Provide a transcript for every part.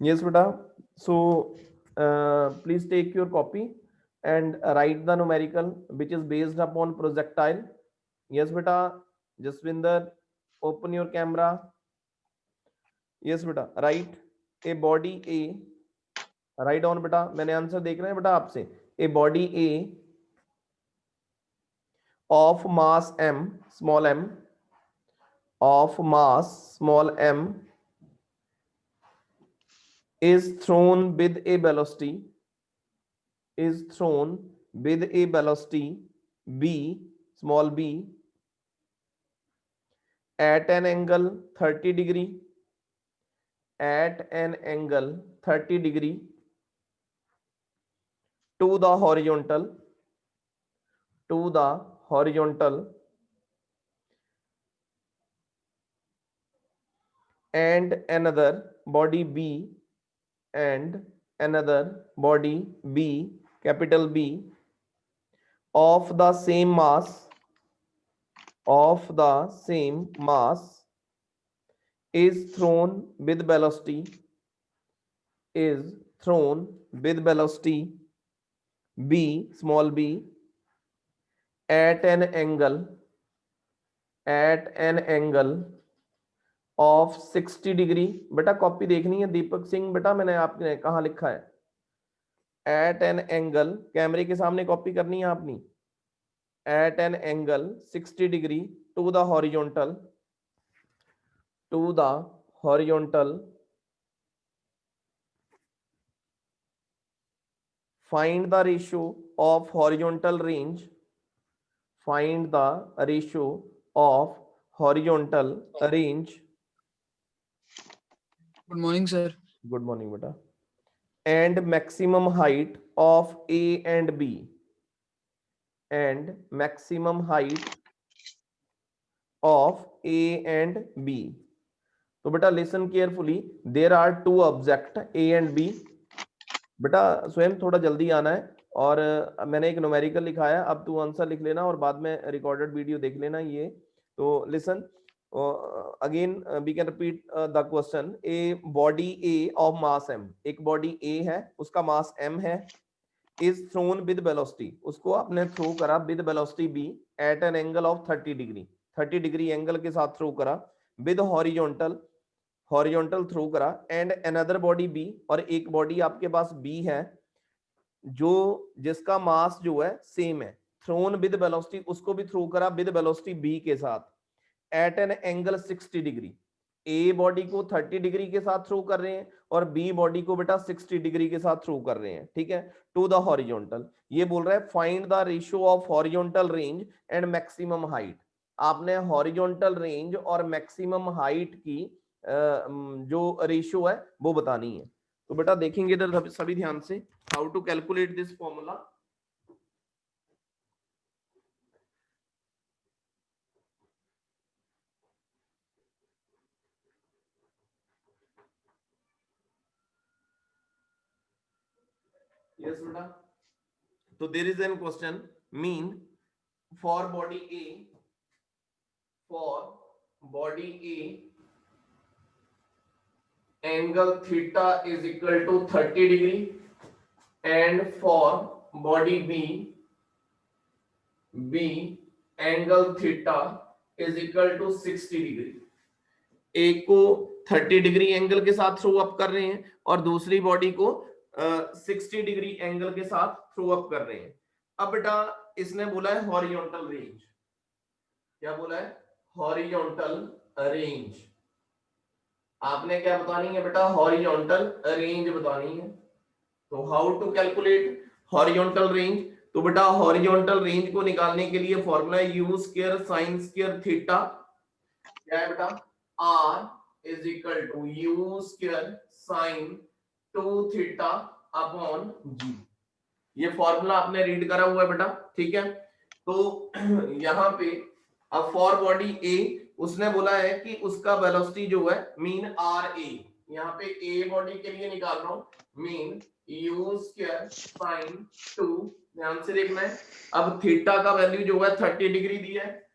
Yes beta. So please take your copy and write the numerical which is based upon projectile. Yes beta. Jaswinder, open your camera. Yes beta, write a body A, write on बेटा, मैंने आंसर देख रहे हैं बेटा आपसे। A body A of mass M small M, of mass small M is thrown with a velocity, is thrown with a velocity b small b at an angle 30 degree, at an angle 30 degree to the horizontal, to the horizontal, and another body b, and another body b capital B of the same mass, of the same mass is thrown with velocity, is thrown with velocity b small b at an angle, at an angle of 60 degree. बेटा copy देखनी है दीपक सिंह, बेटा मैंने आपने कहा लिखा है eight an angle, कैमरे के सामने कॉपी करनी है आपनी। At an angle 60 degree to the horizontal, to the horizontal, find the ratio of horizontal range, find the ratio of horizontal range, Good morning, sir. good morning beta, and maximum height of A and B, and maximum height of A and B. तो बेटा listen carefully, there are two object A and B. बेटा स्वयं थोड़ा जल्दी आना है, और मैंने एक न्यूमेरिकल लिखा है, अब तू आंसर लिख लेना और बाद में रिकॉर्डेड वीडियो देख लेना ये। तो listen again, we can repeat the question. A body A of mass M, एक बॉडी ए है उसका मास एम है, इज थ्रोन विद वेलोसिटी, उसको आपने थ्रो करा with velocity B at an angle of 30 degree, 30 degree angle के साथ throw करा, विद हॉरिजॉन्टल, हॉरिजॉन्टल थ्रो करा, एंड अनदर बॉडी बी, और एक बॉडी आपके पास बी है जो जिसका मास जो है सेम है, थ्रोन विद वेलोसिटी, उसको भी थ्रो करा विद वेलोसिटी बी के साथ at an angle 60 degree. A body को 30 डिग्री के साथ थ्रो कर रहे हैं और बी बॉडी को बेटा 60 डिग्री के साथ थ्रो कर रहे हैं, ठीक है, टू द हॉरिजॉन्टल। ये बोल रहा है find the ratio of horizontal range and maximum height. आपने हॉरिजॉन्टल रेंज और मैक्सिमम हाइट की जो रेशियो है वो बतानी है। तो बेटा देखेंगे इधर सभी ध्यान से, how to calculate this formula. Yes बेटा, तो there is an question, mean for body A, for body A, angle theta is equal to 30 degree, and for body B, angle theta is equal to 60 degree। एक को 30 degree angle के साथ throw up कर रहे हैं और दूसरी body को 60 डिग्री एंगल के साथ थ्रो अप कर रहे हैं। अब बेटा इसने बोला है हॉरिजॉन्टल रेंज, क्या बोला है, हॉरिजॉन्टल रेंज। आपने क्या बतानी है बेटा, हॉरिजॉन्टल रेंज बतानी है। तो how to calculate horizontal range, तो बेटा हॉरिजॉन्टल रेंज को निकालने के लिए फॉर्मूला है u square sine square theta, क्या है बेटा, R is equal to u square sine 2 theta upon g. ये फॉर्मूला आपने रीड करा हुआ है बेटा, ठीक है। तो यहाँ पे अब फॉर बॉडी ए उसने बोला है कि उसका वेलोसिटी जो है मीन आर ए, यहाँ पे ए बॉडी के लिए निकाल रहा हूं, मीन यू स्क्वायर साइन 2, ध्यान से देखना है। अब थीटा का वैल्यू जो है 30 डिग्री दिया है,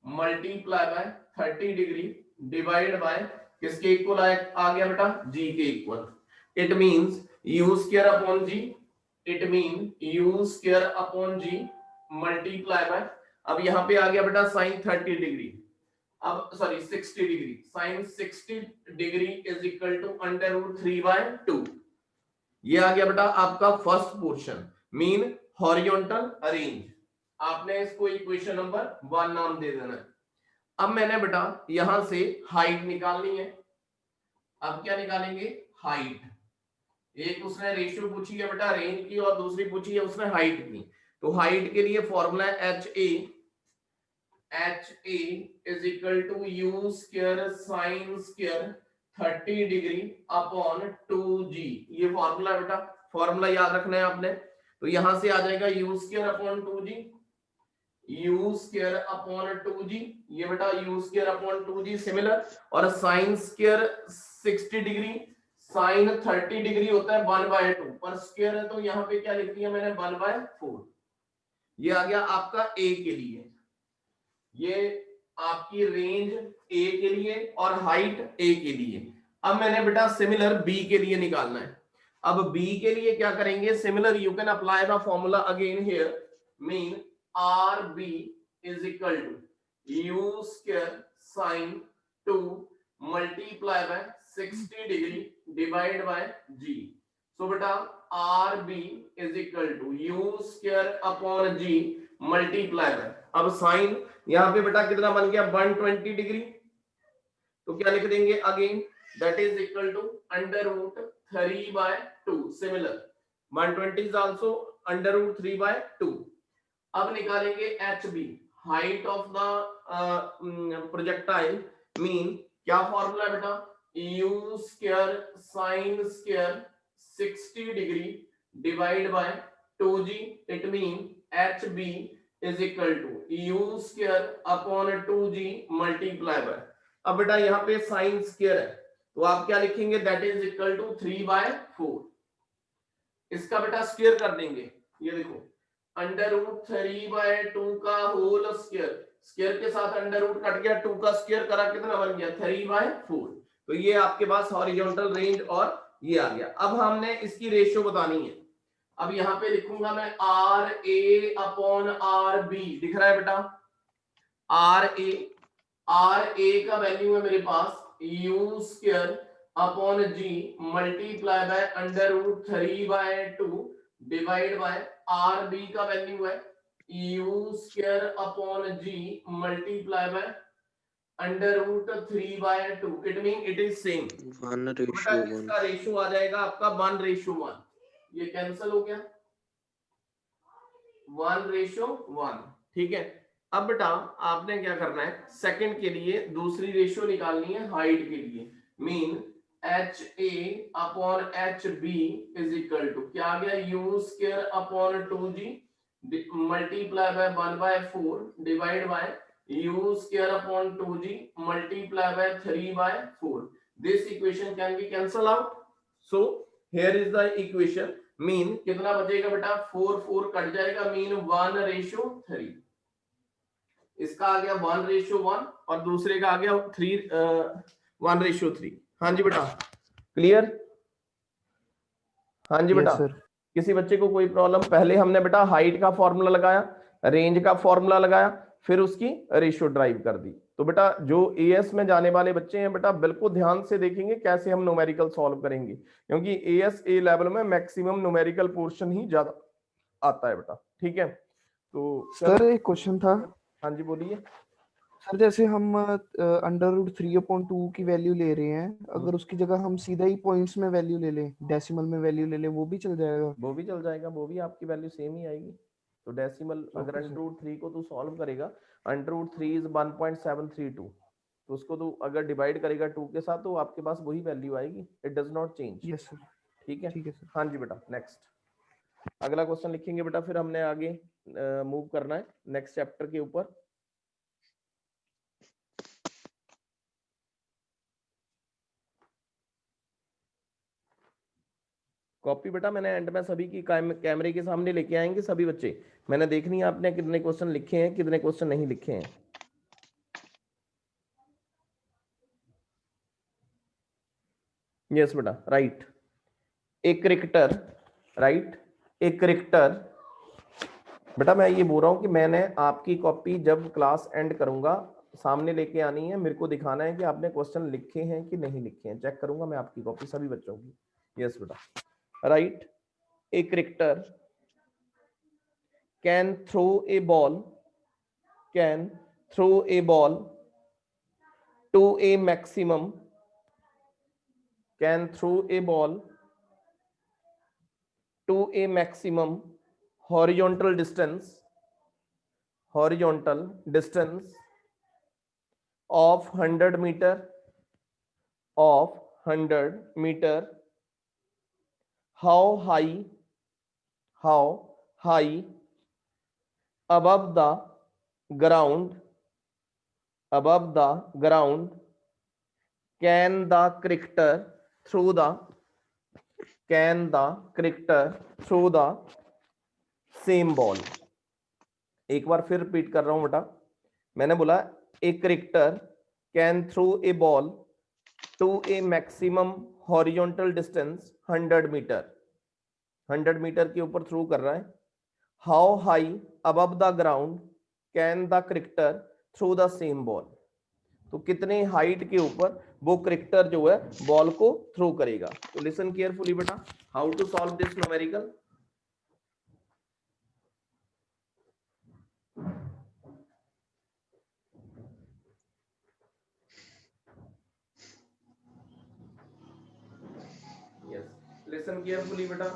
multiply by 30 degree divide bye किसके इक्वल आ गया बेटा, जी के equal. It means u square upon g, it mean u square upon g multiply by, अब यहां पे आ गया बेटा साइन 30 डिग्री, अब sorry 60 degree, sign 60 degree is equal to under root 3/2। ये आ गया बेटा आपका first portion, mean horizontal range. आपने इसको इक्वेशन नंबर 1 नाम दे देना है। अब मैंने बेटा यहां से हाइट निकालनी है। अब क्या निकालेंगे? हाइट। एक उसने रेशियो पूछी है बेटा रेंज की और दूसरी पूछी है उसने हाइट की। तो हाइट के लिए फॉर्मूला है H A is equal to u square sine square 30 degree upon 2g। ये फॉर्मूला है बेटा, फॉर्मूला याद रखना है आपने। तो यहां से आ जाएगा u square upon 2g, u square upon 2g, ये बेटा u square upon 2g similar, और sine square 60 degree, sine 30 degree होता है 1/2 पर स्क्वायर है, तो यहाँ पे क्या लिख दिया मैंने 1/4। ये आ गया आपका ए के लिए, ये आपकी रेंज ए के लिए और हाइट ए के लिए। अब मैंने बेटा सिमिलर बी के लिए निकालना है। अब बी के लिए क्या करेंगे? Similar you can apply the formula again here, mean R B is equal to u square sine 2 multiply by 60 degree divide by g. So बेटा R B is equal to u square upon g multiply by, अब sine यहां पे बेटा कितना बन गया 120 degree, तो क्या लिख देंगे again that is equal to under root 3/2। Similar 120 is also under root 3/2। अब निकालेंगे H B, height of the projectile, mean क्या फॉर्मूला है बेटा? U square sine square 60 degree divide by 2g, it mean H B is equal to u square upon 2g multiply by, अब बेटा यहाँ पे sine square है तो आप क्या लिखेंगे? That is equal to 3/4। इसका बेटा स्क्वायर कर देंगे, ये देखो अंडर रूट 3/2 का होल स्क्वायर, स्क्वायर के साथ अंडर रूट कट गया, 2 का स्क्वायर करा कितना बन गया? 3/4। तो ये आपके पास हॉरिजॉन्टल रेंज और ये आ गया। अब हमने इसकी रेशियो बतानी है। अब यहां पे लिखूंगा मैं R A upon R B, दिख रहा है बेटा? आर ए का वैल्यू है मेरे पास u square upon g multiply by under root 3/2 divide by R B का वैल्यू है u square upon g multiply by under root 3/2। It mean it is same, बेटा इसका रेशियो आ जाएगा आपका 1:1। ये कैंसिल हो गया 1:1, ठीक है। अब बेटा आपने क्या करना है? सेकंड के लिए दूसरी रेशियो निकालनी है हाइट के लिए, mean H A upon H B is equal to क्या आ गया? U square upon 2g multiply by 1/4 divide by u square upon 2g multiply by 3/4। This equation can be cancel out, so here is the equation, mean कितना बचेगा बेटा? 4 cut जाएगा, mean 1:3। इसका आ गया 1:1 और दूसरे का आ गया 1:3। हाँ जी बेटा, क्लियर? हाँ जी बेटा, सर। किसी बच्चे को कोई प्रॉब्लम? पहले हमने बेटा हाइट का फॉर्मूला लगाया, रेंज का फॉर्मूला लगाया, फिर उसकी रेशियो ड्राइव कर दी। तो बेटा जो एएस में जाने वाले बच्चे हैं बेटा बिल्कुल ध्यान से देखेंगे कैसे हम न्यूमेरिकल सॉल्व करेंगे, क्योंकि एएस ए लेवल में मैक्सिमम न्यूमेरिकल पोर्शन ही ज्यादा आता है बेटा, ठीक है। तो सर एक क्वेश्चन था। हाँ जी बोलिए। सर जैसे हम अंडर रूट 3/2 की वैल्यू ले रहे हैं, अगर उसकी जगह हम सीधा ही पॉइंट्स में वैल्यू ले लें, डेसिमल में वैल्यू ले लें, वो भी चल जाएगा? वो भी चल जाएगा, वो भी आपकी वैल्यू सेम ही आएगी। तो डेसिमल अगर अंडर रूट 3 को तू सॉल्व करेगा, अंडर रूट 3 इज 1.732, तो उसको तो अगर डिवाइड करेगा 2 के साथ तो आपके पास वही वैल्यू आएगी, it does not change. Yes sir, ठीक है, ठीक है सर। हाँ जी बेटा, नेक्स्ट अगला क्वेश्चन लिखेंगे बेटा, फिर हमने आगे मूव करना है नेक्स्ट चैप्टर के ऊपर। कॉपी बेटा मैंने एंड में सभी की कैमरे के सामने लेके आएंगे सभी बच्चे, मैंने देखनी है आपने कितने क्वेश्चन लिखे हैं कितने क्वेश्चन नहीं लिखे हैं। यस बेटा, right. A cricketer, right, a cricketer. बेटा मैं ये बोल रहा हूँ कि मैंने आपकी कॉपी जब क्लास एंड करूंगा सामने लेके आनी है, मेरे को दिखाना है कि आपने क्वेश्चन लिखे हैं कि नहीं लिखे हैं, चेक करूंगा मैं आपकी कॉपी सभी बच्चों की। यस बेटा, right, a cricketer can throw a ball, can throw a ball to a maximum, can throw a ball to a maximum horizontal distance, horizontal distance of 100 meter, of 100 meter. How high, how high above the ground, above the ground can the cricketer throw the, can the cricketer throw the same ball? एक बार फिर repeat कर रहा हूं बेटा, मैंने बोला a cricketer can throw a ball to a maximum horizontal distance 100 metre, 100 metre के ऊपर थ्रो कर रहा है। How high above the ground can the cricketer throw the same ball? तो कितने हाइट के ऊपर वो क्रिकेटर जो है बॉल को थ्रो करेगा। तो लिसन केयरफुली बेटा, how to solve this numerical. Yes, listen carefully beta,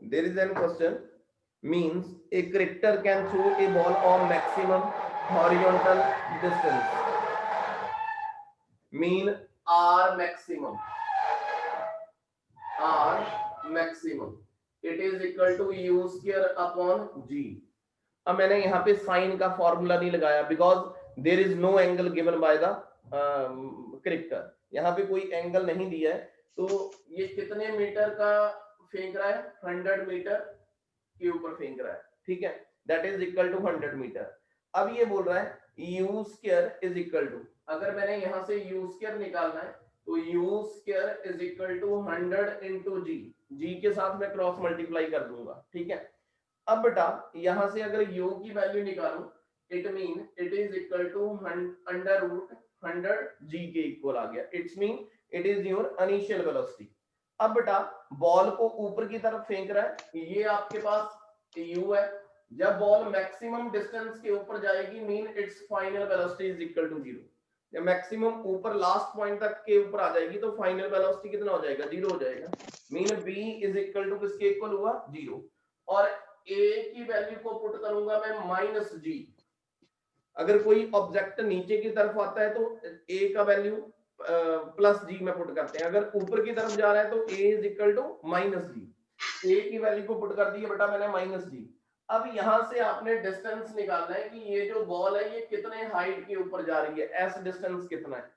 there is an question, means a cricketer can throw a ball on maximum horizontal distance, mean r maximum, r maximum it is equal to u square upon g। अब मैंने यहाँ पे sign का formula नहीं लगाया because there is no angle given by the cricketer, यहाँ पे कोई एंगल नहीं दिया है। तो ये कितने मीटर का फेंक रहा है, 100 मीटर के ऊपर फेंक रहा है, ठीक है, that is equal to 100 metre. अब ये बोल रहा है u square is equal to, अगर मैंने यहाँ से यू स्क्वायर निकालना है तो u square is equal to 100 into g, g के साथ मैं क्रॉस मल्टीप्लाई कर दूंगा, ठीक है। अब बेटा यहां से अगर u की वैल्यू निकालूं, it mean it is equal to under root 100 g के इक्वल आ गया, it's mean it is your initial velocity. अब बेटा बॉल को ऊपर की तरफ फेंक रहा है, ये आपके पास u है, जब बॉल मैक्सिमम डिस्टेंस के ऊपर जाएगी mean it's final velocity is equal to 0। जब मैक्सिमम ऊपर लास्ट पॉइंट तक के ऊपर आ जाएगी तो फाइनल वेलोसिटी कितना हो जाएगा, 0 हो जाएगा, mean v is equal to किसके इक्वल हुआ, 0। और a की वैल्यू को पुट करूंगा मैं माइनस जी, अगर कोई ऑब्जेक्ट नीचे की तरफ आता है तो a का वैल्यू प्लस जी में पुट करते हैं, अगर ऊपर की तरफ जा रहा है तो a is equal to minus g, a की वैल्यू को पुट कर दी है बेटा मैंने माइनस जी। अब यहां से आपने डिस्टेंस निकालना है कि ये जो बॉल है ये कितने हाइट के ऊपर जा रही है, एस डिस्टेंस कितना है।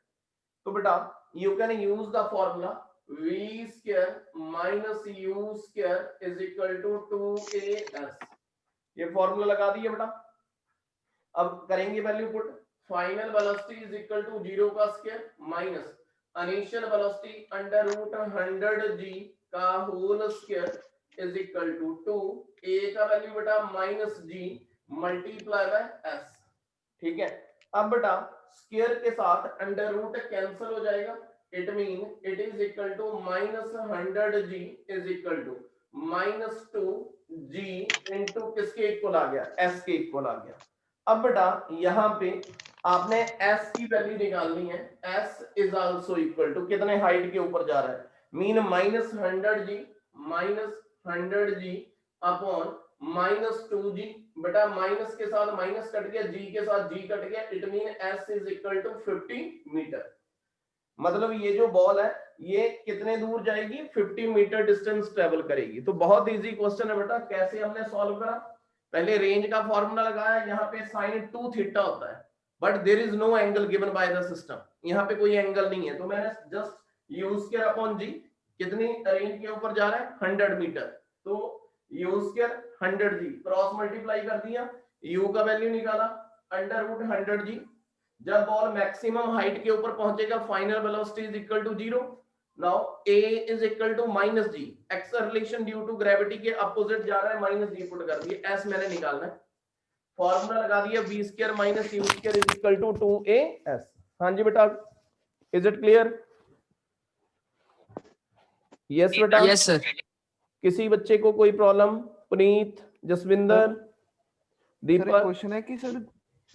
तो बेटा you can use the formula v square minus u square is equal to 2as, ये फॉर्मूला लगा दिया बेटा। अब करेंगे value put, final velocity is equal to 0 का square minus initial velocity under root 100 g का whole square is equal to 2, a का value बेटा minus g multiply by s, ठीक है। अब बेटा स्क्वायर के साथ अंडर रूट कैंसिल हो जाएगा, it mean it is equal to minus 100 g is equal to minus 2 g into किसके इक्वल आ गया, s के इक्वल आ गया। अब बेटा यहाँ पे आपने s की वैल्यू निकालनी है, s is also equal to कितने हाइट के ऊपर जा रहा है, mean minus 100 g upon minus 2g, बेटा माइनस के साथ माइनस कट गया, जी के साथ जी कट गया, it mean s is equal to 50 metre. मतलब ये जो बॉल है ये कितने दूर जाएगी, 50 मीटर डिस्टेंस ट्रेवल करेगी। तो बहुत इजी क्वेश्चन है बेटा, कैसे हमने सॉल्व करा, पहले रेंज का फॉर्मूला लगाया, यहाँ पे sin 2 थीटा होता है but there is no angle given by the system, यहाँ पे कोई एंगल नहीं है, तो मैंने just u square upon g, कितनी रेंज के ऊपर जा रहा है 100 मीटर, तो u square 100g cross multiply कर दिया, u का वैल्यू निकाला अंडर रूट 100g, जब बॉल मैक्सिमम हाइट के ऊपर पहुंचेगा final velocity is equal to 0, now a is equal to minus g, acceleration due to gravity के अपोजिट जा रहा है, माइनस जी पुट कर दिए, s मैंने निकालना है, फॉर्मूला लगा दिया v square minus u square is equal to 2as। हाँ जी बेटा, इज इट क्लियर? यस बेटा, यस सर। किसी बच्चे को कोई प्रॉब्लम? पुनीत, जसविंदर, सर एक दीपक? क्वेश्चन है कि सर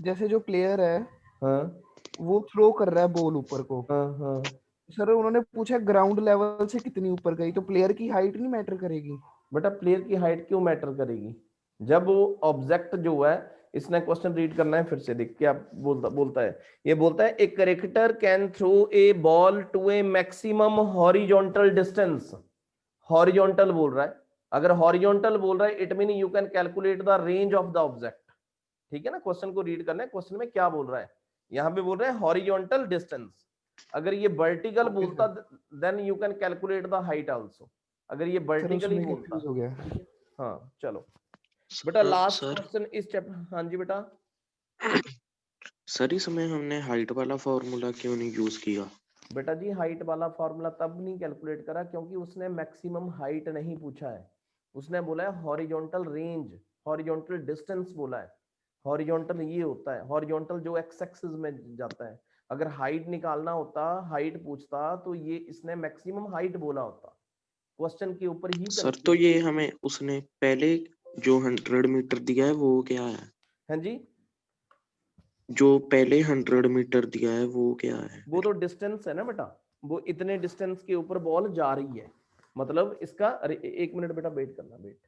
जैसे जो प्लेयर है हाँ वो थ्रो कर रहा है बॉल ऊपर को, हाँ हाँ सर उन्होंने पूछा ग्राउंड लेवल से कितनी ऊपर गई, तो प्लेयर की हाइट नहीं मैटर करेगी? बेटा प्लेयर की हाइट क्यों मैटर करेगी? जब वो ऑब्जेक्ट जो है, इसने क्वेश्चन रीड करना है फिर से, देख क्या बोलता है। ये बोलता है a cricketer can throw a ball to a maximum horizontal distance. Horizontal बोल रहा है, अगर हॉरिजॉन्टल बोल रहा है it mean you can calculate the range of the object. ठीक है ना, क्वेश्चन को रीड करना है, क्वेश्चन में क्या बोल रहा है। यहाँ पे बोल रहे हैं हॉरिजॉन्टल डिस्टेंस, अगर ये वर्टिकल Okay, बोलता then you can calculate the height also, अगर ये सर वर्टिकली उसमें बोलता। कंफ्यूज हो गया। हाँ चलो बेटा, लास्ट सर क्वेश्चन इस चैप्टर। हाँ जी बेटा, सर इसमें हमने हाइट वाला फॉर्मूला क्यों नहीं यूज किया? बेटा जी हाइट वाला फॉर्मूला तब नहीं कैलकुलेट करा क्योंकि उसने मैक्सिमम हाइट नहीं पूछा है, उसने बोला है हॉरिजॉन्टल रेंज, हॉरिजॉन्टल डिस्टेंस बोला है। हॉरिजॉन्टल ये होता है, हॉरिजॉन्टल जो एक्स एक्सिस में जाता है। अगर हाइट निकालना होता, हाइट पूछता, तो ये इसने मैक्सिमम हाइट बोला होता, क्वेश्चन के ऊपर ही। सर तो ये हमें उसने पहले जो 100 मीटर दिया है वो क्या है? हाँ जी, जो पहले 100 मीटर दिया है वो क्या है? वो तो डिस्टेंस है ना बेटा, वो इतने डिस्टेंस के ऊपर बॉल जा रही है, मतलब इसका। अरे एक मिनट बेटा वेट करना, वेट।